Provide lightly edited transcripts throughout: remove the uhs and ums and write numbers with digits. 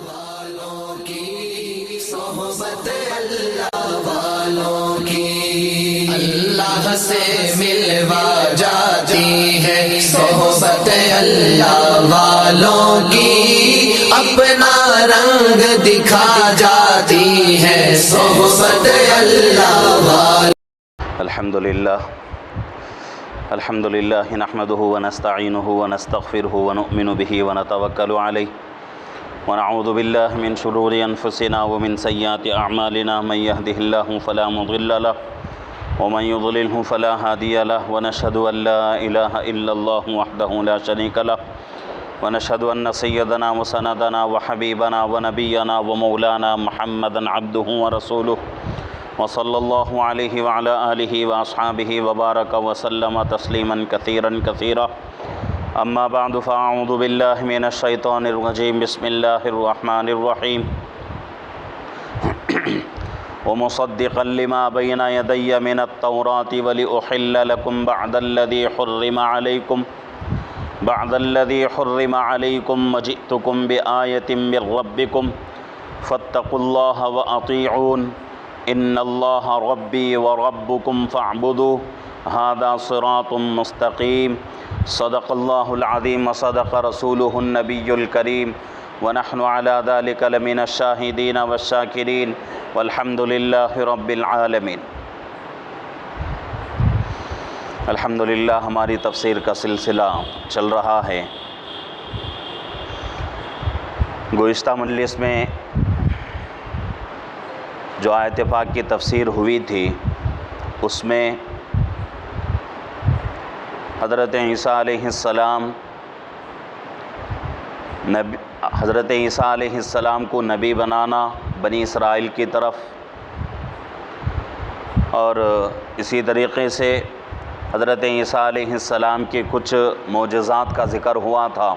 والوں کی صحبت اللہ والوں کی اللہ سے ملوا جاتی ہے صحبت اللہ والوں کی اپنا رنگ دکھا جاتی ہے صحبت اللہ والوں الحمد للہ نحمده ونستعینه ونستغفره ونؤمن به ونتوکل علیہ ونعوذ باللہ من شرور انفسنا ومن سیئات اعمالنا من يهده الله فلا مضل له ومن يضلله فلا هادی له ونشهد ان لا الہ الا اللہ وحدہ لا شریک له ونشهد ان سیدنا وسندنا وحبیبنا ونبینا ومولانا محمدا عبده ورسولہ وصلی اللہ علیہ وعلی آلہ واصحابہ وبارک وسلم تسلیما کثیرا کثیرا اما بعد فاعوذ باللہ من الشیطان الرجیم بسم اللہ الرحمن الرحیم ومصدقا لما بین یدی من التوراة ولأحل لکم بعد الذی حرم علیکم وجئتکم بآیۃ من ربکم فاتقوا اللہ وأطیعون ان اللہ ربی وربکم فاعبدوہ ھذا صراط مستقیم صدق اللہ العظیم وصدق رسولہ النبی الکریم ونحن علی ذلک لمن الشاہدین والشاکرین والحمد للہ رب العالمین۔ الحمدللہ ہماری تفسیر کا سلسلہ چل رہا ہے۔ گزشتہ مجلس میں جو آیت پاک کی تفسیر ہوئی تھی اس میں حضرت عیسیٰ علیہ السلام کو نبی بنانا بنی اسرائیل کی طرف، اور اسی طریقے سے حضرت عیسیٰ علیہ السلام کے کچھ معجزات کا ذکر ہوا تھا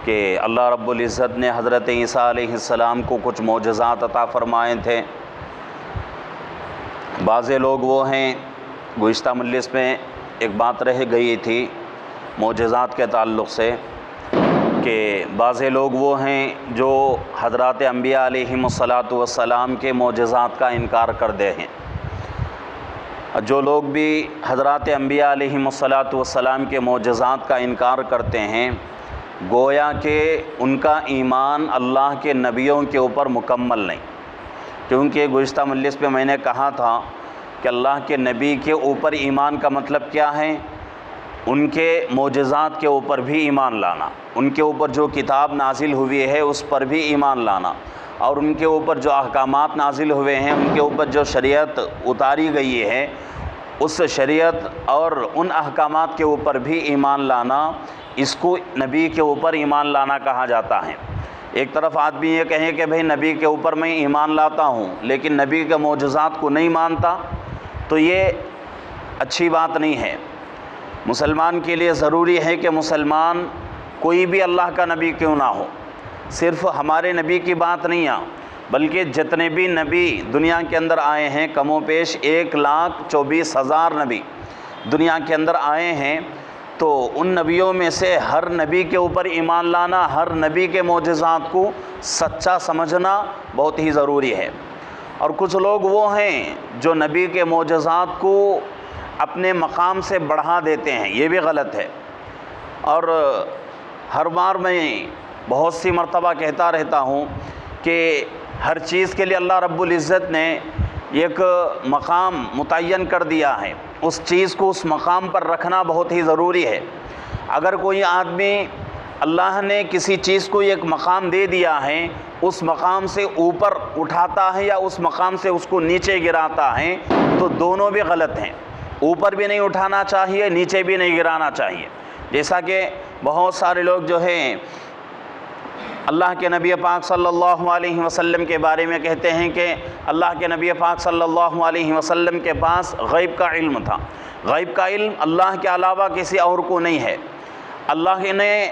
کہ اللہ رب العزت نے حضرت عیسیٰ علیہ السلام کو کچھ معجزات عطا فرمائے تھے۔ بعض لوگ وہ ہیں، گزشتہ مجلس میں ایک بات رہ گئی تھی معجزات کے تعلق سے، کہ بعض لوگ وہ ہیں جو حضرات انبیاء علیہم السلام کے معجزات کا انکار کرتے ہیں۔ جو لوگ بھی حضرات انبیاء علیہم السلام کے معجزات کا انکار کرتے ہیں، گویا کہ ان کا ایمان اللہ کے نبیوں کے اوپر مکمل نہیں، کیونکہ گزشتہ مجلس پہ میں نے کہا تھا کہ اللہ کے نبی کے اوپر ایمان کا مطلب کیا ہے؟ ان کے معجزات کے اوپر بھی ایمان لانا، ان کے اوپر جو کتاب نازل ہوئی ہے اس پر بھی ایمان لانا، اور ان کے اوپر جو احکامات نازل ہوئے ہیں، ان کے اوپر جو شریعت اتاری گئی ہے اس شریعت اور ان احکامات کے اوپر بھی ایمان لانا، اس کو نبی کے اوپر ایمان لانا کہا جاتا ہے۔ ایک طرف آدمی یہ کہے کہ بھئی نبی کے اوپر میں ایمان لاتا ہوں لیکن نبی کے معجزات کو نہیں مانتا، تو یہ اچھی بات نہیں ہے۔ مسلمان کے لیے ضروری ہے کہ مسلمان کوئی بھی اللہ کا نبی کیوں نہ ہو، صرف ہمارے نبی کی بات نہیں ہے بلکہ جتنے بھی نبی دنیا کے اندر آئے ہیں، کم و بیش 1,24,000 نبی دنیا کے اندر آئے ہیں، تو ان نبیوں میں سے ہر نبی کے اوپر ایمان لانا، ہر نبی کے معجزات کو سچا سمجھنا بہت ہی ضروری ہے۔ اور کچھ لوگ وہ ہیں جو نبی کے معجزات کو اپنے مقام سے بڑھا دیتے ہیں، یہ بھی غلط ہے۔ اور ہر بار میں بہت سی مرتبہ کہتا رہتا ہوں کہ ہر چیز کے لیے اللہ رب العزت نے ایک مقام متعین کر دیا ہے، اس چیز کو اس مقام پر رکھنا بہت ہی ضروری ہے۔ اگر کوئی آدمی اللہ نے کسی چیز کو ایک مقام دے دیا ہے، اس مقام سے اوپر اٹھاتا ہے یا اس مقام سے اس کو نیچے گراتا ہے، تو دونوں بھی غلط ہیں۔ اوپر بھی نہیں اٹھانا چاہیے، نیچے بھی نہیں گرانا چاہیے۔ جیسا کہ بہت سارے لوگ جو ہیں اللہ کے نبی پاک صلی اللہ علیہ وسلم کے بارے میں کہتے ہیں کہ اللہ کے نبی پاک صلی اللہ علیہ وسلم کے پاس غیب کا علم تھا۔ غیب کا علم اللہ کے علاوہ کسی اور کو نہیں ہے۔ اللہ نے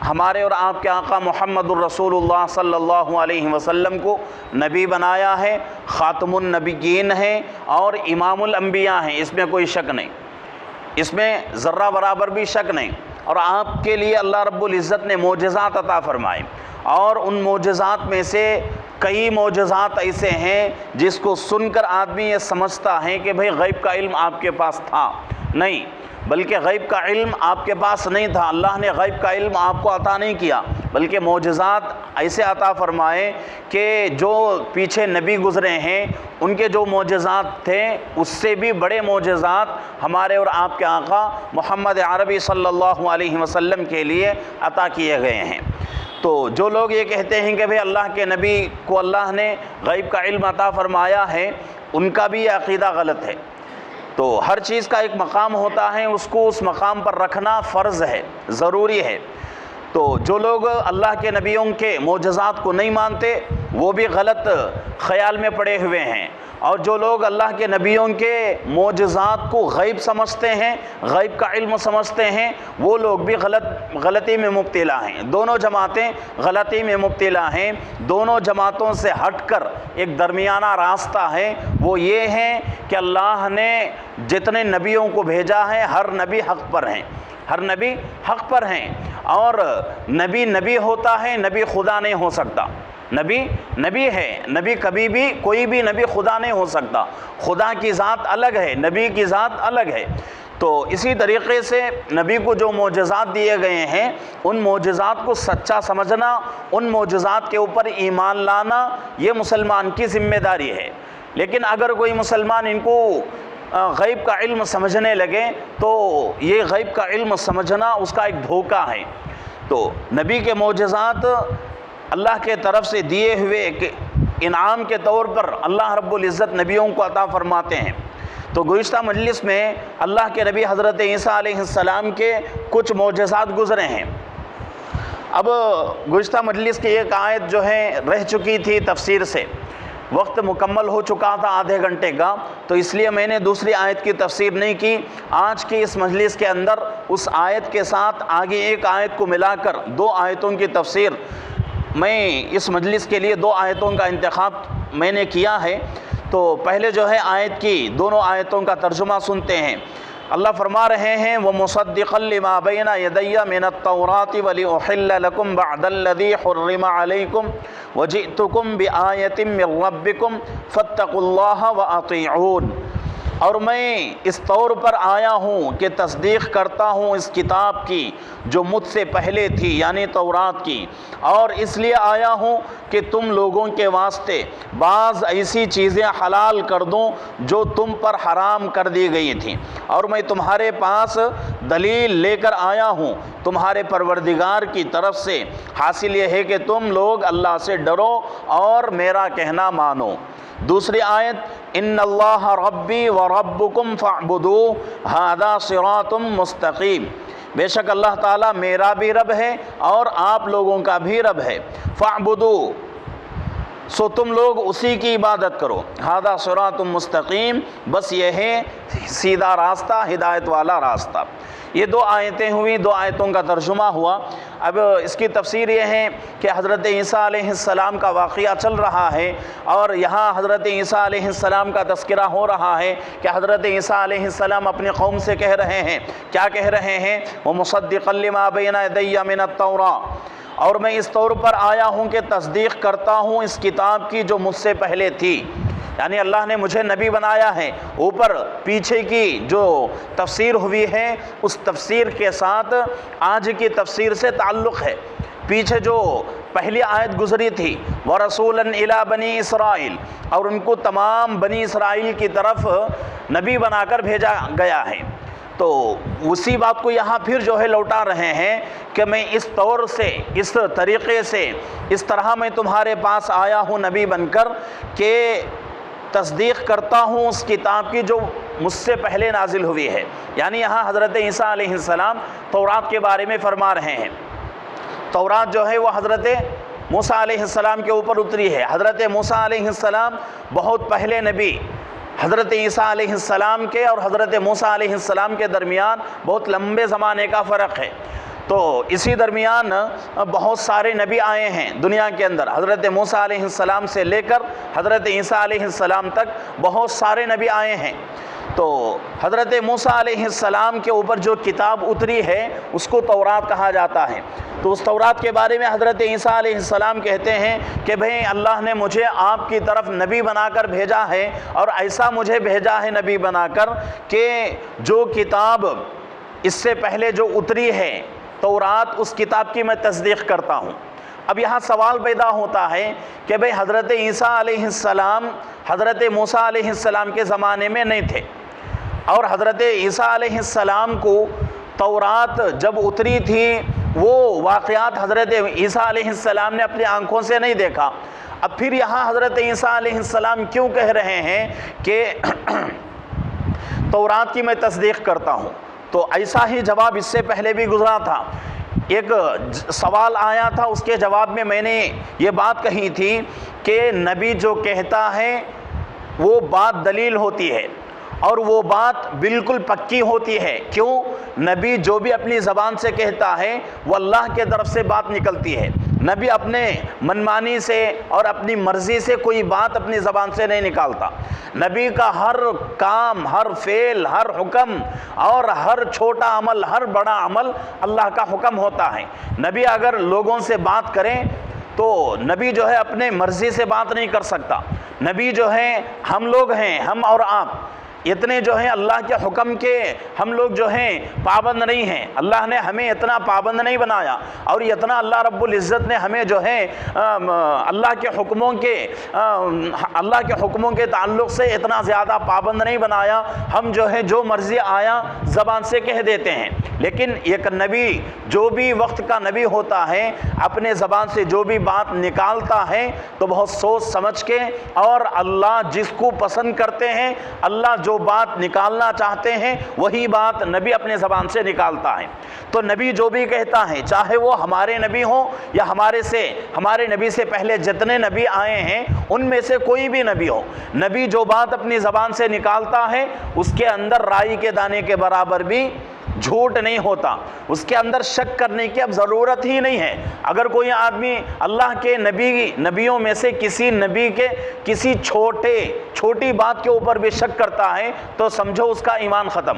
ہمارے اور آپ کے آقا محمد الرسول اللہ صلی اللہ علیہ وسلم کو نبی بنایا ہے، خاتم النبیین ہیں اور امام الانبیاء ہیں، اس میں کوئی شک نہیں، اس میں ذرہ برابر بھی شک نہیں۔ اور آپ کے لیے اللہ رب العزت نے معجزات عطا فرمائے، اور ان معجزات میں سے کئی معجزات ایسے ہیں جس کو سن کر آدمی یہ سمجھتا ہے کہ بھئی غیب کا علم آپ کے پاس تھا، نہیں، بلکہ غیب کا علم آپ کے پاس نہیں تھا، اللہ نے غیب کا علم آپ کو عطا نہیں کیا، بلکہ معجزات ایسے عطا فرمائے کہ جو پیچھے نبی گزرے ہیں ان کے جو معجزات تھے اس سے بھی بڑے معجزات ہمارے اور آپ کے آقا محمد عربی صلی اللہ علیہ وسلم کے لیے عطا کیے گئے ہیں۔ تو جو لوگ یہ کہتے ہیں کہ بھئی اللہ کے نبی کو اللہ نے غیب کا علم عطا فرمایا ہے، ان کا بھی یہ عقیدہ غلط ہے۔ تو ہر چیز کا ایک مقام ہوتا ہے، اس کو اس مقام پر رکھنا فرض ہے، ضروری ہے۔ تو جو لوگ اللہ کے نبیوں کے معجزات کو نہیں مانتے وہ بھی غلط خیال میں پڑے ہوئے ہیں، اور جو لوگ اللہ کے نبیوں کے معجزات کو غیب سمجھتے ہیں، غیب کا علم سمجھتے ہیں، وہ لوگ بھی غلطی میں مبتلا ہیں۔ دونوں جماعتیں غلطی میں مبتلا ہیں۔ دونوں جماعتوں سے ہٹ کر ایک درمیانہ راستہ ہے، وہ یہ ہے کہ اللہ نے جتنے نبیوں کو بھیجا ہے ہر نبی حق پر ہیں، ہر نبی حق پر ہیں، اور نبی ہوتا ہے، نبی خدا نہیں ہو سکتا۔ نبی ہے، نبی کبھی بھی کوئی بھی نبی خدا نہیں ہو سکتا، خدا کی ذات الگ ہے، نبی کی ذات الگ ہے۔ تو اسی طریقے سے نبی کو جو معجزات دیے گئے ہیں ان معجزات کو سچا سمجھنا، ان معجزات کے اوپر ایمان لانا، یہ مسلمان کی ذمہ داری ہے۔ لیکن اگر کوئی مسلمان ان کو غیب کا علم سمجھنے لگے تو یہ غیب کا علم سمجھنا اس کا ایک دھوکہ ہے۔ تو نبی کے معجزات اللہ کے طرف سے دیے ہوئے ایک انعام کے طور پر اللہ رب العزت نبیوں کو عطا فرماتے ہیں۔ تو گزشتہ مجلس میں اللہ کے نبی حضرت عیسیٰ علیہ السلام کے کچھ معجزات گزرے ہیں۔ اب گزشتہ مجلس کی ایک آیت جو ہے رہ چکی تھی تفسیر سے، وقت مکمل ہو چکا تھا آدھے گھنٹے کا، تو اس لیے میں نے دوسری آیت کی تفسیر نہیں کی۔ آج کی اس مجلس کے اندر اس آیت کے ساتھ آگے ایک آیت کو ملا کر دو آیتوں کی تفسیر، میں اس مجلس کے لیے دو آیتوں کا انتخاب میں نے کیا ہے۔ تو پہلے جو ہے آیت کی دونوں آیتوں کا ترجمہ سنتے ہیں۔ اللہ فرما رہے ہیں وَمُصَدِّقًا لِمَا بَيْنَ يَدَيَّ مِنَ التَّوْرَاةِ وَلِأُحِلَّ لَكُمْ بَعْدَ الَّذِي حُرِّمَ عَلَيْكُمْ وَجِئْتُكُمْ بِآيَةٍ مِّن رَّبِّكُمْ فَاتَّقُوا اللَّهَ وَأَطِيعُونِ۔ اور میں اس طور پر آیا ہوں کہ تصدیق کرتا ہوں اس کتاب کی جو مجھ سے پہلے تھی، یعنی تورات کی، اور اس لیے آیا ہوں کہ تم لوگوں کے واسطے بعض ایسی چیزیں حلال کر دوں جو تم پر حرام کر دی گئی تھیں، اور میں تمہارے پاس دلیل لے کر آیا ہوں تمہارے پروردگار کی طرف سے، حاصل یہ ہے کہ تم لوگ اللہ سے ڈرو اور میرا کہنا مانو۔ دوسری آیت ان اللہ ربی و ربکم فاعبدوہ ھذا صراط مستقیم، بے شک اللہ تعالیٰ میرا بھی رب ہے اور آپ لوگوں کا بھی رب ہے، فاعبدوہ سو تم لوگ اسی کی عبادت کرو، ھذا صراط مستقیم، بس یہ ہے سیدھا راستہ، ہدایت والا راستہ۔ یہ دو آیتیں ہوئیں، دو آیتوں کا ترجمہ ہوا۔ اب اس کی تفسیر یہ ہے کہ حضرت عیسیٰ علیہ السلام کا واقعہ چل رہا ہے، اور یہاں حضرت عیسیٰ علیہ السلام کا تذکرہ ہو رہا ہے کہ حضرت عیسیٰ علیہ السلام اپنی قوم سے کہہ رہے ہیں، کیا کہہ رہے ہیں؟ وَمُصَدِّقًا لِمَا بَيْنَ يَدَيَّ مِنَ التَّوْرَاةِ، اور میں اس طور پر آیا ہوں کہ تصدیق کرتا ہوں اس کتاب کی جو مجھ سے پہلے تھی، یعنی اللہ نے مجھے نبی بنایا ہے۔ اوپر پیچھے کی جو تفسیر ہوئی ہے اس تفسیر کے ساتھ آج کی تفسیر سے تعلق ہے۔ پیچھے جو پہلی آیت گزری تھی وَرَسُولًا إِلَىٰ بَنِي إِسْرَائِيل، اور ان کو تمام بنی اسرائیل کی طرف نبی بنا کر بھیجا گیا ہے، تو اسی بات کو یہاں پھر جو ہے لوٹا رہے ہیں کہ میں اس طور سے، اس طریقے سے، اس طرح میں تمہارے پاس آیا ہوں نبی بن کر کہ تصدیق کرتا ہوں اس کتاب کی جو مجھ سے پہلے نازل ہوئی ہے۔ یعنی یہاں حضرت عیسیٰ علیہ السلام تورات کے بارے میں فرما رہے ہیں۔ تورات جو ہے وہ حضرت موسیٰ علیہ السلام کے اوپر اتری ہے۔ حضرت موسیٰ علیہ السلام بہت پہلے نبی، حضرت عیسیٰ علیہ السلام کے اور حضرت موسیٰ علیہ السلام کے درمیان بہت لمبے زمانے کا فرق ہے۔ تو اسی درمیان بہت سارے نبی آئے ہیں دنیا کے اندر، حضرت موسیٰ علیہ السلام سے لے کر حضرت عیسیٰ علیہ السلام تک بہت سارے نبی آئے ہیں۔ تو حضرت موسیٰ علیہ السلام کے اوپر جو کتاب اتری ہے اس کو تورات کہا جاتا ہے۔ تو اس تورات کے بارے میں حضرت عیسیٰ علیہ السلام کہتے ہیں کہ بھئی اللہ نے مجھے آپ کی طرف نبی بنا کر بھیجا ہے، اور ایسا مجھے بھیجا ہے نبی بنا کر کہ جو کتاب اس سے پہلے جو اتری ہے تورات، اس کتاب کی میں تصدیق کرتا ہوں۔ اب یہاں سوال پیدا ہوتا ہے کہ بھئی حضرت عیسیٰ علیہ السلام حضرت موسیٰ علیہ السلام کے زمانے میں نہیں تھے، اور حضرت عیسیٰ علیہ السلام کو تورات جب اتری تھی وہ واقعات حضرت عیسیٰ علیہ السلام نے اپنی آنکھوں سے نہیں دیکھا۔ اب پھر یہاں حضرت عیسیٰ علیہ السلام کیوں کہہ رہے ہیں کہ تورات کی میں تصدیق کرتا ہوں؟ تو ایسا ہی جواب اس سے پہلے بھی گزرا تھا۔ ایک سوال آیا تھا، اس کے جواب میں نے یہ بات کہی تھی کہ نبی جو کہتا ہے وہ بات دلیل ہوتی ہے، اور وہ بات بالکل پکی ہوتی ہے۔ کیوں؟ نبی جو بھی اپنی زبان سے کہتا ہے وہ اللہ کے طرف سے بات نکلتی ہے۔ نبی اپنے منمانی سے اور اپنی مرضی سے کوئی بات اپنی زبان سے نہیں نکالتا۔ نبی کا ہر کام، ہر فعل، ہر حکم اور ہر چھوٹا عمل، ہر بڑا عمل اللہ کا حکم ہوتا ہے۔ نبی اگر لوگوں سے بات کریں تو نبی جو ہے اپنے مرضی سے بات نہیں کر سکتا۔ نبی جو ہے، ہم لوگ ہیں، ہم اور آپ اتنے جو ہیں اللہ کے حکم کے ہم لوگ جو ہیں پابند نہیں ہیں۔ اللہ نے ہمیں اتنا پابند نہیں بنایا، اور اتنا اللہ رب العزت نے ہمیں جو ہے اللہ کے حکموں کے تعلق سے اتنا زیادہ پابند نہیں بنایا۔ ہم جو ہے جو مرضی آیا زبان سے کہہ دیتے ہیں۔ لیکن ایک نبی جو بھی وقت کا نبی ہوتا ہے اپنے زبان سے جو بھی بات نکالتا ہے تو بہت سوچ سمجھ کے، اور اللہ جس کو پسند کرتے ہیں، اللہ جو بات نکالنا چاہتے ہیں وہی بات نبی اپنے زبان سے نکالتا ہے۔ تو نبی جو بھی کہتا ہے، چاہے وہ ہمارے نبی ہوں یا ہمارے نبی سے پہلے جتنے نبی آئے ہیں ان میں سے کوئی بھی نبی ہو، نبی جو بات اپنی زبان سے نکالتا ہے اس کے اندر رائی کے دانے کے برابر بھی جھوٹ نہیں ہوتا، اس کے اندر شک کرنے کی اب ضرورت ہی نہیں ہے۔ اگر کوئی آدمی اللہ کے نبیوں میں سے کسی نبی کے کسی چھوٹی بات کے اوپر بھی شک کرتا ہے تو سمجھو اس کا ایمان ختم،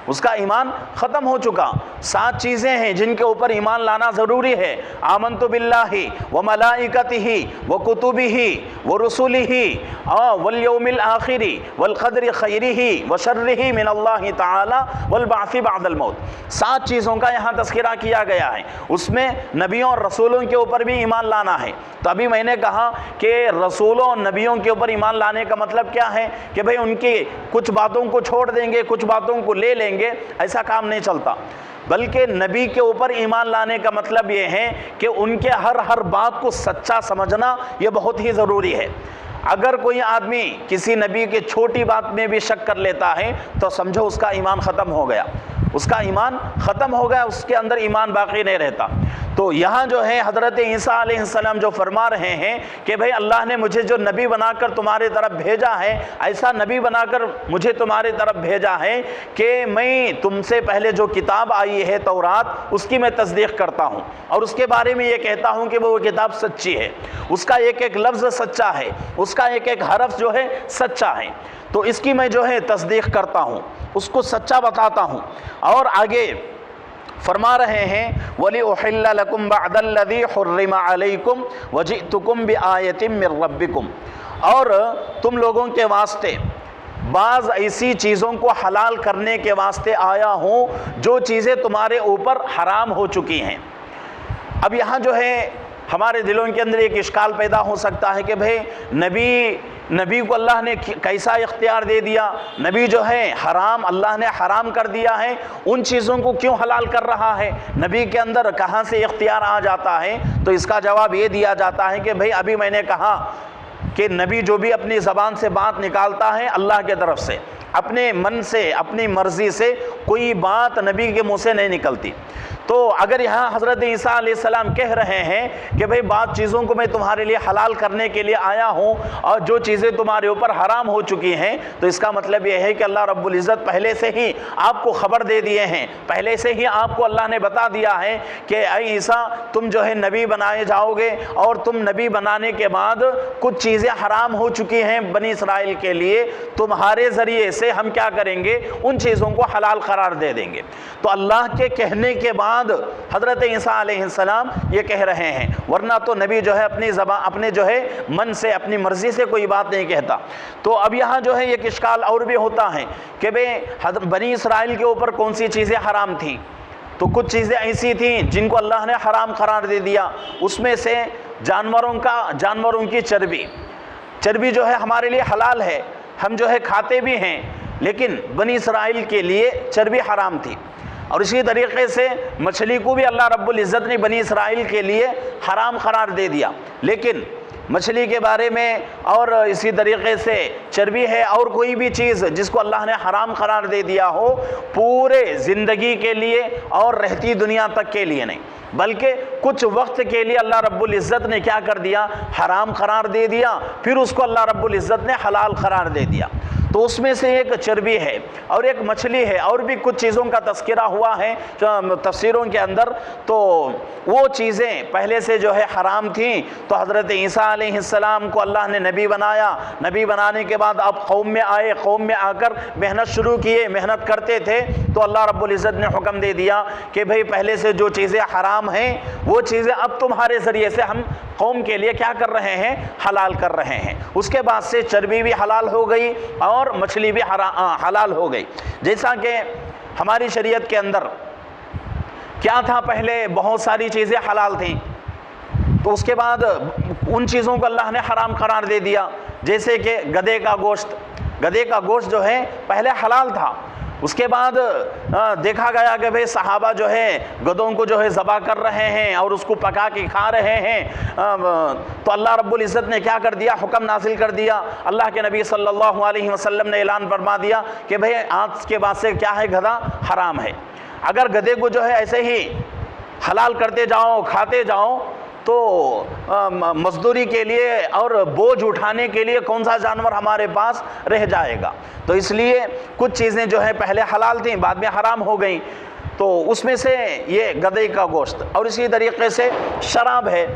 اس کا ایمان ختم ہو چکا۔ 7 چیزیں ہیں جن کے اوپر ایمان لانا ضروری ہے۔ آمنت باللہ وملائکتہ وکتبہ ورسلہ والیوم الآخر والقدر خیرہ وشرہ من اللہ تعالی والبعث بعد الموت۔ 7 چیزوں کا یہاں تذکرہ کیا گیا ہے، اس میں نبیوں اور رسولوں کے اوپر بھی ایمان لانا ہے۔ تو ابھی میں نے کہا کہ رسولوں اور نبیوں کے اوپر ایمان لانے کا مطلب کیا ہے کہ بھئی ان کی کچھ باتوں کو چھوڑ دیں گے، کچھ باتوں کو لے لیں گے، ایسا کام نہیں چلتا۔ بلکہ نبی کے اوپر ایمان لانے کا مطلب یہ ہے کہ ان کے ہر بات کو سچا سمجھنا یہ بہت ہی ضروری ہے۔ اگر کوئی آدمی کسی نبی کے چھوٹی بات میں بھی شک کر لیتا ہے تو سمجھو اس کا ایمان ختم ہو گیا، اس کا ایمان ختم ہو گیا، اس کے اندر ایمان باقی نہیں رہتا۔ تو یہاں جو ہے حضرت عیسیٰ علیہ السلام جو فرما رہے ہیں کہ بھئی اللہ نے مجھے جو نبی بنا کر تمہارے طرف بھیجا ہے، ایسا نبی بنا کر مجھے تمہارے طرف بھیجا ہے کہ میں تم سے پہلے جو کتاب آئی ہے تورات، اس کی میں تصدیق کرتا ہوں، اور اس کے بارے میں یہ کہتا ہوں کہ وہ کتاب سچی ہے، اس کا ایک ایک لفظ سچا ہے، اس کا ایک ایک حرف جو ہے سچا ہے۔ تو اس کی میں جو ہے تصدیق کرتا ہوں، اس کو سچا بتاتا ہوں۔ اور آگے فرما رہے ہیں وَلِأُحِلَّ لَكُمْ بَعْدَ الَّذِي حُرِّمَ عَلَيْكُمْ وَجِئْتُكُمْ بِآيَةٍ مِّن رَبِّكُمْ، اور تم لوگوں کے واسطے بعض ایسی چیزوں کو حلال کرنے کے واسطے آیا ہوں جو چیزیں تمہارے اوپر حرام ہو چکی ہیں۔ اب یہاں جو ہے ہمارے دلوں کے اندر ایک اشکال پیدا ہو سکتا ہے کہ بھئی نبی کو اللہ نے کیسا اختیار دے دیا؟ نبی جو ہے حرام، اللہ نے حرام کر دیا ہے، ان چیزوں کو کیوں حلال کر رہا ہے؟ نبی کے اندر کہاں سے اختیار آ جاتا ہے؟ تو اس کا جواب یہ دیا جاتا ہے کہ بھئی ابھی میں نے کہا کہ نبی جو بھی اپنی زبان سے بات نکالتا ہے اللہ کے طرف سے، اپنے من سے، اپنی مرضی سے کوئی بات نبی کے منہ سے نہیں نکلتی۔ تو اگر یہاں حضرت عیسیٰ علیہ السلام کہہ رہے ہیں کہ بھئی بعض چیزوں کو میں تمہارے لیے حلال کرنے کے لیے آیا ہوں اور جو چیزیں تمہارے اوپر حرام ہو چکی ہیں، تو اس کا مطلب یہ ہے کہ اللہ رب العزت پہلے سے ہی آپ کو خبر دے دیے ہیں، پہلے سے ہی آپ کو اللہ نے بتا دیا ہے کہ اے عیسیٰ تم جو ہے نبی بنائے جاؤ گے، اور تم نبی بنانے کے بعد کچھ چیزیں حرام ہو چکی ہیں بنی اسرائیل کے لیے، تمہارے ذریعے سے ہم کیا کریں گے، ان چیزوں کو حلال قرار دے دیں گے۔ تو اللہ کے کہنے کے بعد حضرت عیسیٰ علیہ السلام یہ کہہ رہے ہیں، ورنہ تو نبی جو ہے اپنی زبان اپنے جو ہے من سے اپنی مرضی سے کوئی بات نہیں کہتا۔ تو اب یہاں جو ہے ایک اشکال اور بھی ہوتا ہے کہ بنی اسرائیل کے اوپر کون سی چیزیں حرام تھیں، تو کچھ چیزیں ایسی تھیں جن کو اللہ نے حرام قرار دے دیا، اس میں سے جانوروں کی چربی جو ہے ہمارے لیے حلال ہے، ہم جو ہے کھاتے بھی ہیں، لیکن بنی اسرائیل کے لیے چربی حرام تھی۔ اور اسی طریقے سے مچھلی کو بھی اللہ رب العزت نے بنی اسرائیل کے لیے حرام قرار دے دیا، لیکن مچھلی کے بارے میں اور اسی طریقے سے چربی ہے اور کوئی بھی چیز جس کو اللہ نے حرام قرار دے دیا ہو، پورے زندگی کے لیے اور رہتی دنیا تک کے لیے نہیں، بلکہ کچھ وقت کے لیے اللہ رب العزت نے کیا کر دیا، حرام قرار دے دیا، پھر اس کو اللہ رب العزت نے حلال قرار دے دیا۔ تو اس میں سے ایک چربی ہے اور ایک مچھلی ہے، اور بھی کچھ چیزوں کا تذکرہ ہوا ہے تفسیروں کے اندر، تو وہ چیزیں پہلے سے جو ہے حرام تھیں، تو حضرت عیسیٰ علیہ السلام کو اللہ نے نبی بنایا، نبی بنانے کے بعد اب قوم میں آئے، قوم میں آ کر محنت شروع کیے، محنت کرتے تھے، تو اللہ رب العزت نے حکم دے دیا کہ بھئی پہلے سے جو چیزیں حرام ہیں وہ چیزیں اب تمہارے ذریعے سے ہم قوم کے لیے کیا کر رہے ہیں، حلال کر رہے ہیں۔ اس کے بعد سے چربی بھی حلال ہو گئی اور مچھلی بھی حلال ہو گئی۔ جیسا کہ ہماری شریعت کے اندر کیا تھا، پہلے بہت ساری چیزیں حلال تھیں، تو اس کے بعد ان چیزوں کو اللہ نے حرام قرار دے دیا، جیسے کہ گدھے کا گوشت جو ہے پہلے حلال تھا، اس کے بعد دیکھا گیا کہ بھئی صحابہ جو ہے گدھوں کو جو ہے ذبح کر رہے ہیں اور اس کو پکا کے کھا رہے ہیں، تو اللہ رب العزت نے کیا کر دیا، حکم نازل کر دیا، اللہ کے نبی صلی اللہ علیہ وسلم نے اعلان فرما دیا کہ بھئی آج کے بعد سے کیا ہے، گدھا حرام ہے۔ اگر گدھے کو جو ہے ایسے ہی حلال کرتے جاؤ، کھاتے جاؤ، تو مزدوری کے لیے اور بوجھ اٹھانے کے لیے کون سا جانور ہمارے پاس رہ جائے گا؟ تو اس لیے کچھ چیزیں جو ہے پہلے حلال تھیں، بعد میں حرام ہو گئیں، تو اس میں سے یہ گدھے کا گوشت، اور اسی طریقے سے شراب ہے،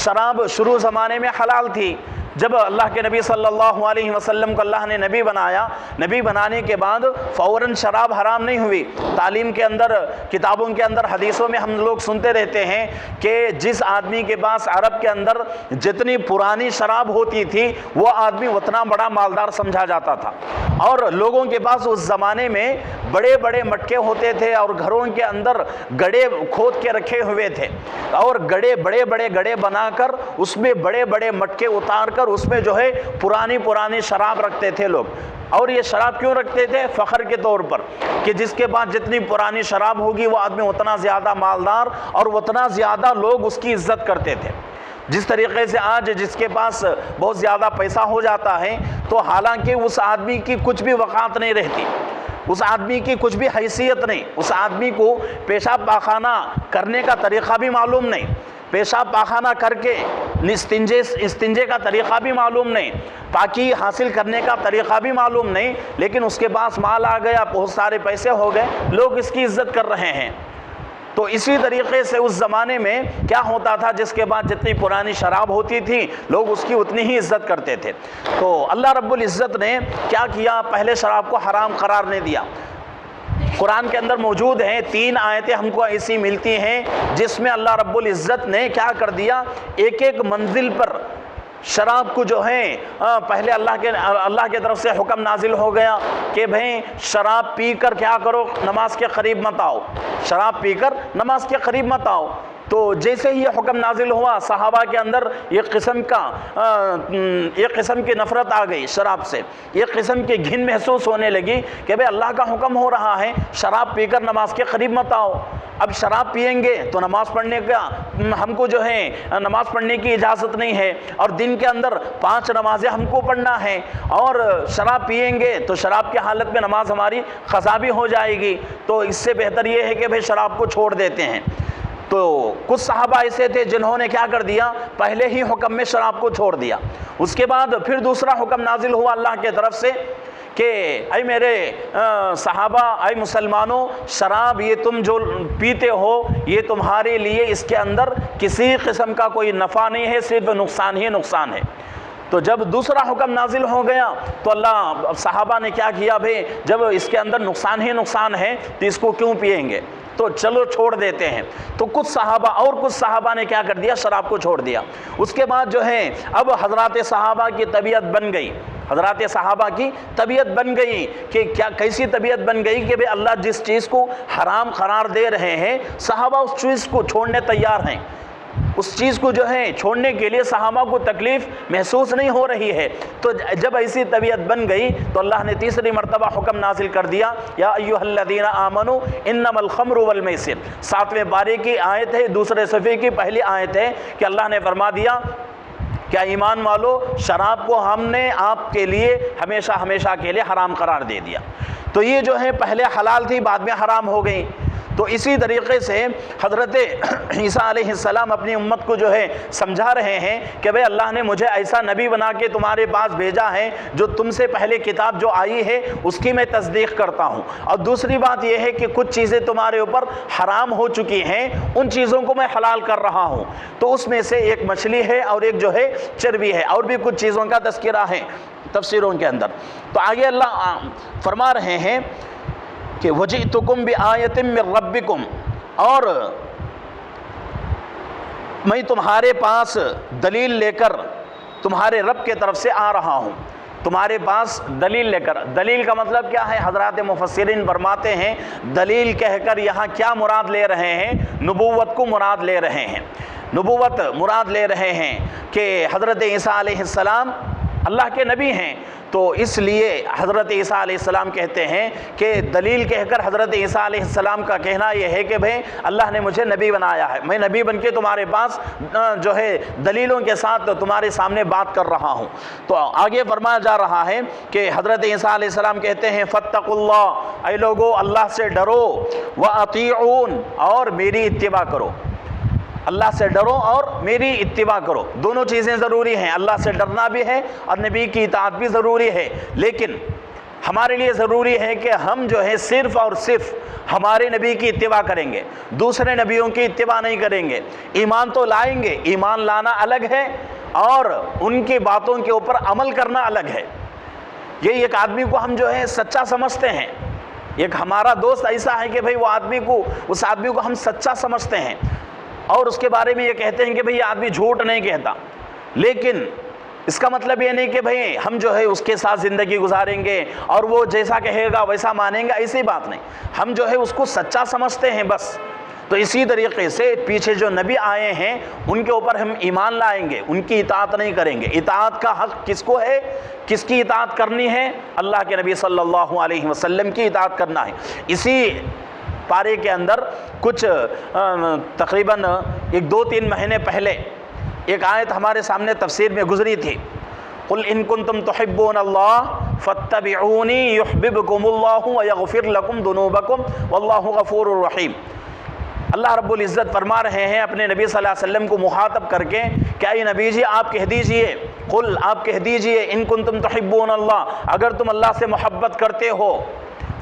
شراب شروع زمانے میں حلال تھی، جب اللہ کے نبی صلی اللہ علیہ وسلم کو اللہ نے نبی بنایا، نبی بنانے کے بعد فوراً شراب حرام نہیں ہوئی۔ تعلیم کے اندر، کتابوں کے اندر، حدیثوں میں ہم لوگ سنتے رہتے ہیں کہ جس آدمی کے پاس عرب کے اندر جتنی پرانی شراب ہوتی تھی وہ آدمی اتنا بڑا مالدار سمجھا جاتا تھا، اور لوگوں کے پاس اس زمانے میں بڑے بڑے مٹکے ہوتے تھے اور گھروں کے اندر گڑھے کھود کے رکھے ہوئے تھے، اور بڑے بڑے گڑھے بنا کر اس میں بڑے بڑے مٹکے اتار کر اس میں جو ہے پرانی شراب رکھتے تھے لوگ۔ اور یہ شراب کیوں رکھتے تھے؟ فخر کے طور پر، کہ جس کے پاس جتنی پرانی شراب ہوگی وہ آدمی اتنا زیادہ مالدار اور اتنا زیادہ لوگ اس کی عزت کرتے تھے۔ جس طریقے سے آج جس کے پاس بہت زیادہ پیسہ ہو جاتا ہے تو حالانکہ اس آدمی کی کچھ بھی وقار نہیں رہتی، اس آدمی کی کچھ بھی حیثیت نہیں، اس آدمی کو پیشاب پاخانہ کرنے کا طریقہ بھی معلوم نہیں، پیشاب پاخانہ کر کے استنجے کا طریقہ بھی معلوم نہیں، پاکی حاصل کرنے کا طریقہ بھی معلوم نہیں، لیکن اس کے پاس مال آ گیا، بہت سارے پیسے ہو گئے، لوگ اس کی عزت کر رہے ہیں۔ تو اسی طریقے سے اس زمانے میں کیا ہوتا تھا، جس کے بعد جتنی پرانی شراب ہوتی تھی لوگ اس کی اتنی ہی عزت کرتے تھے۔ تو اللہ رب العزت نے کیا کیا، پہلے شراب کو حرام قرار نہیں دیا۔ قرآن کے اندر موجود ہیں 3 آیتیں ہم کو ایسی ملتی ہیں جس میں اللہ رب العزت نے کیا کر دیا، ایک ایک منزل پر شراب کو جو ہے پہلے اللہ کے طرف سے حکم نازل ہو گیا کہ بھئی شراب پی کر کیا کرو، نماز کے قریب مت آؤ، شراب پی کر نماز کے قریب مت آؤ۔ تو جیسے ہی یہ حکم نازل ہوا صحابہ کے اندر ایک قسم کی نفرت آ گئی شراب سے، ایک قسم کی گھن محسوس ہونے لگی کہ بھئی اللہ کا حکم ہو رہا ہے شراب پی کر نماز کے قریب مت آؤ، اب شراب پئیں گے تو نماز پڑھنے کا ہم کو جو ہے نماز پڑھنے کی اجازت نہیں ہے، اور دن کے اندر 5 نمازیں ہم کو پڑھنا ہے، اور شراب پئیں گے تو شراب کی حالت میں نماز ہماری قضا بھی ہو جائے گی، تو اس سے بہتر یہ ہے کہ بھئی شراب کو چھوڑ دیتے ہیں۔ تو کچھ صحابہ ایسے تھے جنہوں نے کیا کر دیا، پہلے ہی حکم میں شراب کو چھوڑ دیا۔ اس کے بعد پھر دوسرا حکم نازل ہوا اللہ کی طرف سے کہ اے میرے صحابہ، اے مسلمانوں، شراب یہ تم جو پیتے ہو یہ تمہارے لیے اس کے اندر کسی قسم کا کوئی نفع نہیں ہے، صرف نقصان ہی نقصان ہے۔ تو جب دوسرا حکم نازل ہو گیا تو اللہ صحابہ نے کیا کیا، بھئی جب اس کے اندر نقصان ہی نقصان ہے تو اس کو کیوں پئیں گے، تو چلو چھوڑ دیتے ہیں۔ تو کچھ صحابہ نے کیا کر دیا، شراب کو چھوڑ دیا۔ اس کے بعد جو ہے اب حضرات صحابہ کی طبیعت بن گئی، حضرات صحابہ کی طبیعت بن گئی کہ کیسی طبیعت بن گئی کہ اللہ جس چیز کو حرام قرار دے رہے ہیں صحابہ اس چیز کو چھوڑنے تیار ہیں، اس چیز کو جو ہے چھوڑنے کے لیے صحابہ کو تکلیف محسوس نہیں ہو رہی ہے۔ تو جب ایسی طبیعت بن گئی تو اللہ نے تیسری مرتبہ حکم نازل کر دیا، یا ایھا الذین آمنوا انما الخمر والمیسر۔ 7ویں پارے کی آیت ہے، دوسرے صفحے کی پہلی آیت ہے کہ اللہ نے فرما دیا کیا ایمان والو، شراب کو ہم نے آپ کے لیے ہمیشہ ہمیشہ کے لیے حرام قرار دے دیا۔ تو یہ جو ہے پہلے حلال تھی بعد میں حرام ہو گئی۔ تو اسی طریقے سے حضرت عیسیٰ علیہ السلام اپنی امت کو جو ہے سمجھا رہے ہیں کہ بھئی اللہ نے مجھے ایسا نبی بنا کے تمہارے پاس بھیجا ہے جو تم سے پہلے کتاب جو آئی ہے اس کی میں تصدیق کرتا ہوں، اور دوسری بات یہ ہے کہ کچھ چیزیں تمہارے اوپر حرام ہو چکی ہیں ان چیزوں کو میں حلال کر رہا ہوں۔ تو اس میں سے ایک مچھلی ہے اور ایک جو ہے چربی ہے، اور بھی کچھ چیزوں کا تذکرہ ہے تفسیروں کے اندر۔ تو آگے اللہ فرما رہے ہیں کہ وَجِئْتُكُمْ بِآیَةٍ مِّن رَبِّكُمْ، اور میں تمہارے پاس دلیل لے کر تمہارے رب کے طرف سے آ رہا ہوں۔ تمہارے پاس دلیل لے کر، دلیل کا مطلب کیا ہے؟ حضرات مفسرین فرماتے ہیں دلیل کہہ کر یہاں کیا مراد لے رہے ہیں؟ نبوت کو مراد لے رہے ہیں، نبوت مراد لے رہے ہیں کہ حضرت عیسیٰ علیہ السلام اللہ کے نبی ہیں، تو اس لیے حضرت عیسیٰ علیہ السلام کہتے ہیں کہ دلیل کہہ کر حضرت عیسیٰ علیہ السلام کا کہنا یہ ہے کہ بھئی اللہ نے مجھے نبی بنایا ہے، میں نبی بن کے تمہارے پاس جو ہے دلیلوں کے ساتھ تمہارے سامنے بات کر رہا ہوں۔ تو آگے فرمایا جا رہا ہے کہ حضرت عیسیٰ علیہ السلام کہتے ہیں فاتقوا اللہ، اے لوگو اللہ سے ڈرو، وَأَطِیعُونَ، اور میری اتباع کرو۔ اللہ سے ڈرو اور میری اتباع کرو، دونوں چیزیں ضروری ہیں، اللہ سے ڈرنا بھی ہے اور نبی کی اطاعت بھی ضروری ہے، لیکن ہمارے لیے ضروری ہے کہ ہم جو ہے صرف اور صرف ہمارے نبی کی اتباع کریں گے، دوسرے نبیوں کی اتباع نہیں کریں گے۔ ایمان تو لائیں گے، ایمان لانا الگ ہے اور ان کی باتوں کے اوپر عمل کرنا الگ ہے۔ یہ ایک آدمی کو ہم جو ہے سچا سمجھتے ہیں، ایک ہمارا دوست ایسا ہے کہ بھئی وہ اس آدمی کو ہم سچا سمجھتے ہیں اور اس کے بارے میں یہ کہتے ہیں کہ بھئی یہ آدمی جھوٹ نہیں کہتا، لیکن اس کا مطلب یہ نہیں کہ بھئی ہم جو ہے اس کے ساتھ زندگی گزاریں گے اور وہ جیسا کہے گا ویسا مانیں گے، ایسی بات نہیں، ہم جو ہے اس کو سچا سمجھتے ہیں بس۔ تو اسی طریقے سے پیچھے جو نبی آئے ہیں ان کے اوپر ہم ایمان لائیں گے، ان کی اطاعت نہیں کریں گے۔ اطاعت کا حق کس کو ہے؟ کس کی اطاعت کرنی ہے؟ اللہ کے نبی صلی اللہ علیہ وسلم کی اطاعت کرنا ہے۔ اسی پارے کے اندر کچھ تقریباً 2-3 مہینے پہلے ایک آیت ہمارے سامنے تفسیر میں گزری تھی، قُلْ إِن كُنتُمْ تُحِبُّونَ اللَّهَ فَاتَّبِعُونِي يُحْبِبْكُمُ اللَّهُ وَيَغْفِرْ لَكُمْ ذُنُوبَكُمْ وَاللَّهُ غَفُورٌ رَحِيمٌ۔ اللہ رب العزت فرما رہے ہیں اپنے نبی صلی اللہ علیہ وسلم کو مخاطب کر کے کہ اے نبی جی آپ کہہ دیجئے، قل آپ کہہ دیجئے، ان کنتم تحبون اللہ، اگر تم اللہ سے محبت کرتے ہو،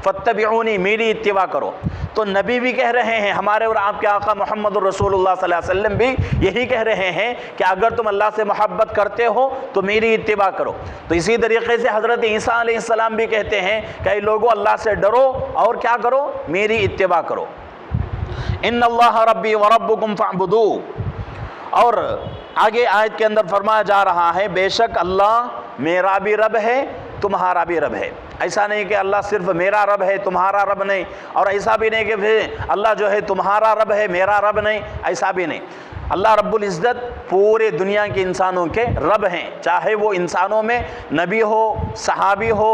فاتبعونی، میری اتباع کرو۔ تو نبی بھی کہہ رہے ہیں، ہمارے اور آپ کے آقا محمد الرسول اللہ صلی اللہ علیہ وسلم بھی یہی کہہ رہے ہیں کہ اگر تم اللہ سے محبت کرتے ہو تو میری اتباع کرو۔ تو اسی طریقے سے حضرت عیسیٰ علیہ السلام بھی کہتے ہیں کہ اے لوگو اللہ سے ڈرو اور کیا کرو؟ میری اتباع کرو۔ ان اللہ ربی وربکم فاعبدوہ، اور آگے آیت کے اندر فرمایا جا رہا ہے بے شک اللہ میرا بھی رب ہے تمہارا بھی رب ہے۔ ایسا نہیں کہ اللہ صرف میرا رب ہے تمہارا رب نہیں، اور ایسا بھی نہیں کہ پھر اللہ جو ہے تمہارا رب ہے میرا رب نہیں، ایسا بھی نہیں۔ اللہ رب العزت پورے دنیا کے انسانوں کے رب ہیں، چاہے وہ انسانوں میں نبی ہو، صحابی ہو،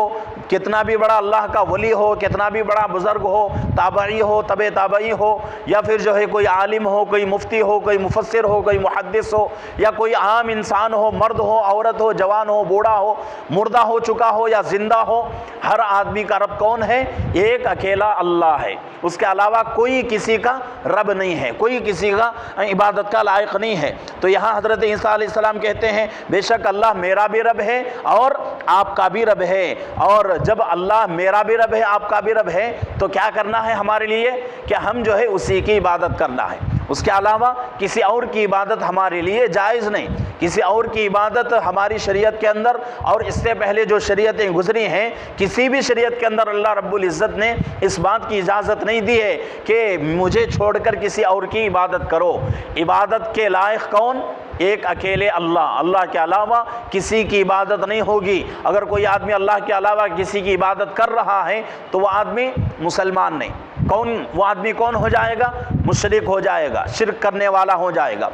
کتنا بھی بڑا اللہ کا ولی ہو، کتنا بھی بڑا بزرگ ہو، تابعی ہو، تبع تابعی ہو، یا پھر جو ہے کوئی عالم ہو، کوئی مفتی ہو، کوئی مفسر ہو، کوئی محدث ہو، یا کوئی عام انسان ہو، مرد ہو، عورت ہو، جوان ہو، بوڑھا ہو، مردہ ہو چکا ہو یا زندہ ہو، ہر آدمی کا رب کون ہے؟ ایک اکیلا اللہ ہے، اس کے علاوہ کوئی کسی کا رب نہیں ہے، کوئی کسی کا عبادت کا لائق نہیں ہے۔ تو یہاں حضرت عیسیٰ علیہ السلام کہتے ہیں بے شک اللہ میرا بھی رب ہے اور آپ کا بھی رب ہے، اور جب اللہ میرا بھی رب ہے آپ کا بھی رب ہے تو کیا کرنا ہے ہمارے لیے کہ ہم جو ہے اسی کی عبادت کرنا ہے، اس کے علاوہ کسی اور کی عبادت ہمارے لیے جائز نہیں۔ کسی اور کی عبادت ہماری شریعت کے اندر اور اس سے پہلے جو شریعتیں گزری ہیں کسی بھی شریعت کے اندر اللہ رب العزت نے اس بات کی اجازت نہیں دی ہے کہ مجھے چھوڑ کر کسی اور کی عبادت کرو۔ عبادت کے لائق کون؟ ایک اکیلے اللہ، اللہ کے علاوہ کسی کی عبادت نہیں ہوگی۔ اگر کوئی آدمی اللہ کے علاوہ کسی کی عبادت کر رہا ہے تو وہ آدمی مسلمان نہیں، وہ آدمی کون ہو جائے گا؟ مشرک ہو جائے گا، شرک کرنے والا ہو جائے گا۔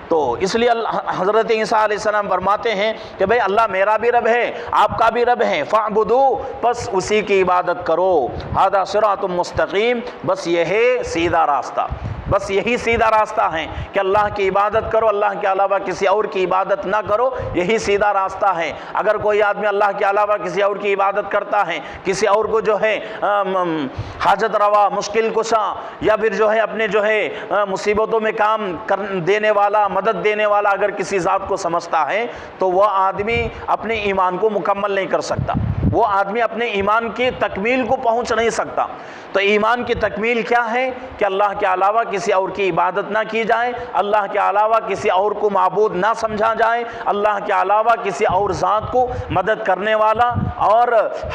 تو اس لیے حضرت عیسیٰ علیہ السلام فرماتے ہیں کہ بھئی اللہ میرا بھی رب ہے آپ کا بھی رب ہے، فاعبدوا، بس اسی کی عبادت کرو، ھذا صراط مستقیم، بس یہ ہے سیدھا راستہ، بس یہی سیدھا راستہ ہے کہ اللہ کی عبادت کرو، اللہ کے علاوہ کسی اور کی عبادت نہ کرو، یہی سیدھا راستہ ہے۔ اگر کوئی آدمی اللہ کے علاوہ کسی اور کی عبادت کرتا ہے، کسی اور کو جو ہے حاجت روا، مشکل کشا، یا پھر جو ہے اپنے جو ہے مصیبتوں میں کام دینے والا، مدد دینے والا اگر کسی ذات کو سمجھتا ہے تو وہ آدمی اپنے ایمان کو مکمل نہیں کر سکتا، وہ آدمی اپنے ایمان کی تکمیل کو پہنچ نہیں سکتا۔ تو ایمان کی تکمیل کیا ہے کہ اللہ کے علاوہ کسی اور کی عبادت نہ کی جائے، اللہ کے علاوہ کسی اور کو معبود نہ سمجھا جائے، اللہ کے علاوہ کسی اور ذات کو مدد کرنے والا اور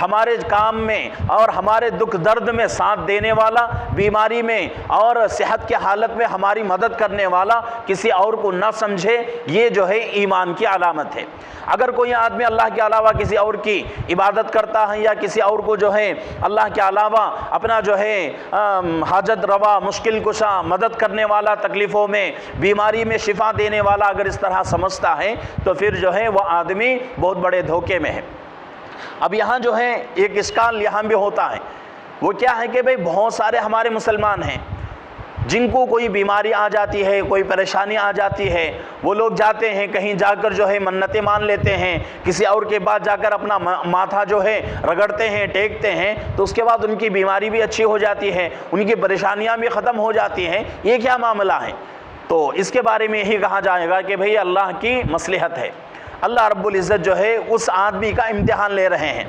ہمارے کام میں اور ہمارے دکھ درد میں ساتھ دینے والا، بیماری میں اور صحت کے حالت میں ہماری مدد کرنے والا کسی اور کو نہ سمجھے، یہ جو ہے ایمان کی علامت ہے۔ اگر کوئی آدمی اللہ کے علاوہ کسی اور کی عبادت کرتا ہے یا کسی اور کو جو ہے اللہ کے علاوہ اپنا جو ہے حاجت روا، مشکل کشا، مدد کرنے والا، تکلیفوں میں، بیماری میں شفا دینے والا اگر اس طرح سمجھتا ہے تو پھر جو ہے وہ آدمی بہت بڑے دھوکے میں ہے۔ اب یہاں جو ہے ایک اشکال یہاں بھی ہوتا ہے، وہ کیا ہے کہ بھئی بہت سارے ہمارے مسلمان ہیں جن کو کوئی بیماری آ جاتی ہے، کوئی پریشانی آ جاتی ہے، وہ لوگ جاتے ہیں کہیں جا کر جو ہے منتیں مان لیتے ہیں، کسی اور کے بعد جا کر اپنا ماتھا جو ہے رگڑتے ہیں، ٹیکتے ہیں، تو اس کے بعد ان کی بیماری بھی اچھی ہو جاتی ہے، ان کی پریشانیاں بھی ختم ہو جاتی ہیں۔ یہ کیا معاملہ ہے؟ تو اس کے بارے میں یہی کہا جائے گا کہ بھئی اللہ کی مصلحت ہے، اللہ رب العزت جو ہے اس آدمی کا امتحان لے رہے ہیں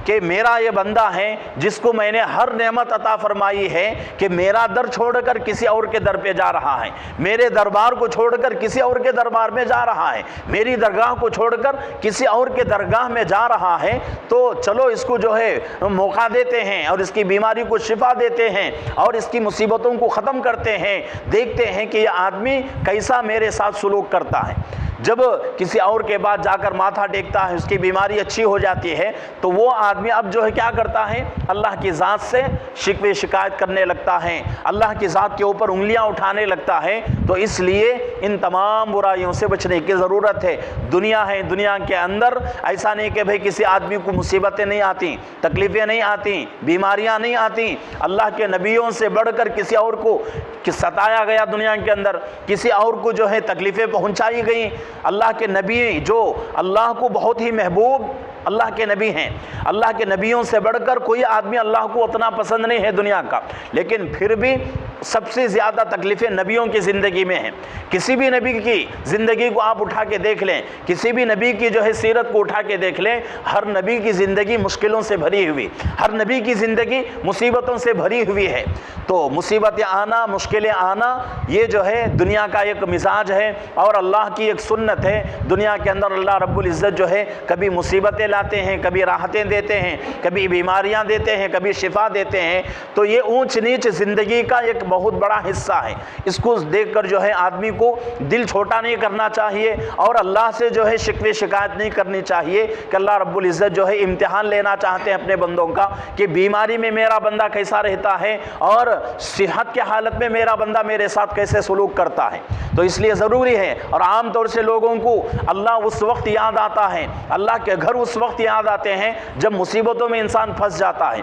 کہ میرا یہ بندہ ہے جس کو میں نے ہر نعمت عطا فرمائی ہے کہ میرا در چھوڑ کر کسی اور کے در پہ جا رہا ہے، میرے دربار کو چھوڑ کر کسی اور کے دربار میں جا رہا ہے، میری درگاہ کو چھوڑ کر کسی اور کے درگاہ میں جا رہا ہے، تو چلو اس کو جو ہے موقع دیتے ہیں اور اس کی بیماری کو شفا دیتے ہیں اور اس کی مصیبتوں کو ختم کرتے ہیں، دیکھتے ہیں کہ یہ آدمی کیسا میرے ساتھ سلوک کرتا ہے۔ جب کسی اور کے بعد جا کر ماتھا ٹیکتا ہے، اس کی بیماری اچھی ہو جاتی ہے، تو وہ آدمی اب جو ہے کیا کرتا ہے؟ اللہ کی ذات سے شکوے شکایت کرنے لگتا ہے، اللہ کی ذات کے اوپر انگلیاں اٹھانے لگتا ہے۔ تو اس لیے ان تمام برائیوں سے بچنے کی ضرورت ہے۔ دنیا ہے، دنیا کے اندر ایسا نہیں کہ بھئی کسی آدمی کو مصیبتیں نہیں آتی، تکلیفیں نہیں آتی، بیماریاں نہیں آتی، اللہ کے نبیوں سے بڑھ کر کسی اور کو ستایا گیا، دنیا کے اندر کسی اور کو جو ہے تکلیفیں پہنچائی گئیں۔ اللہ کے نبی جو اللہ کو بہت ہی محبوب اللہ کے نبی ہیں، اللہ کے نبیوں سے بڑھ کر کوئی آدمی اللہ کو اتنا پسند نہیں ہے دنیا کا، لیکن پھر بھی سب سے زیادہ تکلیفیں نبیوں کی زندگی میں ہیں۔ کسی بھی نبی کی زندگی کو آپ اٹھا کے دیکھ لیں، کسی بھی نبی کی جو ہے سیرت کو اٹھا کے دیکھ لیں، ہر نبی کی زندگی مشکلوں سے بھری ہوئی، ہر نبی کی زندگی مصیبتوں سے بھری ہوئی ہے۔ تو مصیبتیں آنا، مشکلیں آنا، یہ جو ہے دنیا کا ایک مزاج ہے اور اللہ کی ایک سنت ہے۔ دنیا کے اندر اللہ رب العزت جو ہے کبھی مصیبتیں لاتے ہیں، کبھی راحتیں دیتے ہیں، کبھی بیماریاں دیتے ہیں، کبھی شفا دیتے ہیں۔ تو یہ اونچ نیچ زندگی کا ایک بہت بڑا حصہ ہے۔ اس کو دیکھ کر جو ہے آدمی کو دل چھوٹا نہیں کرنا چاہیے اور اللہ سے جو ہے شکوے شکایت نہیں کرنی چاہیے کہ اللہ رب العزت جو ہے امتحان لینا چاہتے ہیں اپنے بندوں کا کہ بیماری میں میرا بندہ کیسا رہتا ہے اور صحت کے حالت میں میرا بندہ میرے ساتھ کیسے سلوک کرتا ہے۔ تو اس لیے ضروری ہے، اور عام طور سے لوگوں کو اللہ اس وقت یاد آتا ہے، اللہ کے گھر اس وقت یاد آتے ہیں جب مصیبتوں میں انسان پھنس جاتا ہے،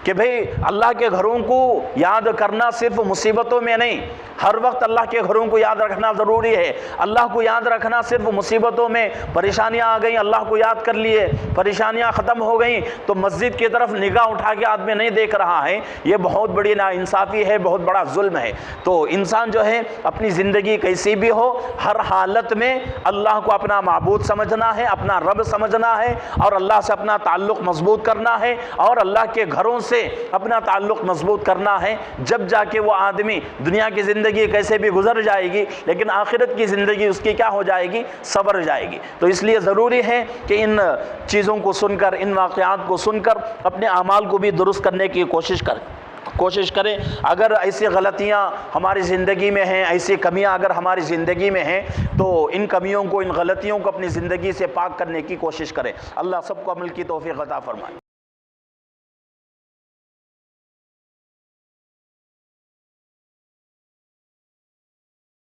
کہ بھئی اللہ کے گھروں کو یاد کرنا صرف مصیبتوں میں نہیں، ہر وقت اللہ کے گھروں کو یاد رکھنا ضروری ہے۔ اللہ کو یاد رکھنا صرف مصیبتوں میں، پریشانیاں آ گئیں اللہ کو یاد کر لیے، پریشانیاں ختم ہو گئیں تو مسجد کی طرف نگاہ اٹھا کے آدمی نہیں دیکھ رہا ہے، یہ بہت بڑی ناانصافی ہے، بہت بڑا ظلم ہے۔ تو انسان جو ہے اپنی زندگی کیسی بھی ہو، ہر حالت میں اللہ کو اپنا معبود سمجھنا ہے، اپنا رب سمجھنا ہے اور اللہ سے اپنا تعلق مضبوط کرنا ہے اور اللہ کے گھروں سے اپنا تعلق مضبوط کرنا ہے، جب جا کے وہ آدمی دنیا کی زندگی کیسے بھی گزر جائے گی لیکن آخرت کی زندگی اس کی کیا ہو جائے گی؟ سبر جائے گی۔ تو اس لیے ضروری ہے کہ ان چیزوں کو سن کر، ان واقعات کو سن کر اپنے اعمال کو بھی درست کرنے کی کوشش کریں۔ اگر ایسی غلطیاں ہماری زندگی میں ہیں، ایسی کمیاں اگر ہماری زندگی میں ہیں تو ان کمیوں کو، ان غلطیوں کو اپنی زندگی سے پاک کرنے کی کوشش کریں۔ اللہ سب کو عمل کی توفیق عطا فرمائے۔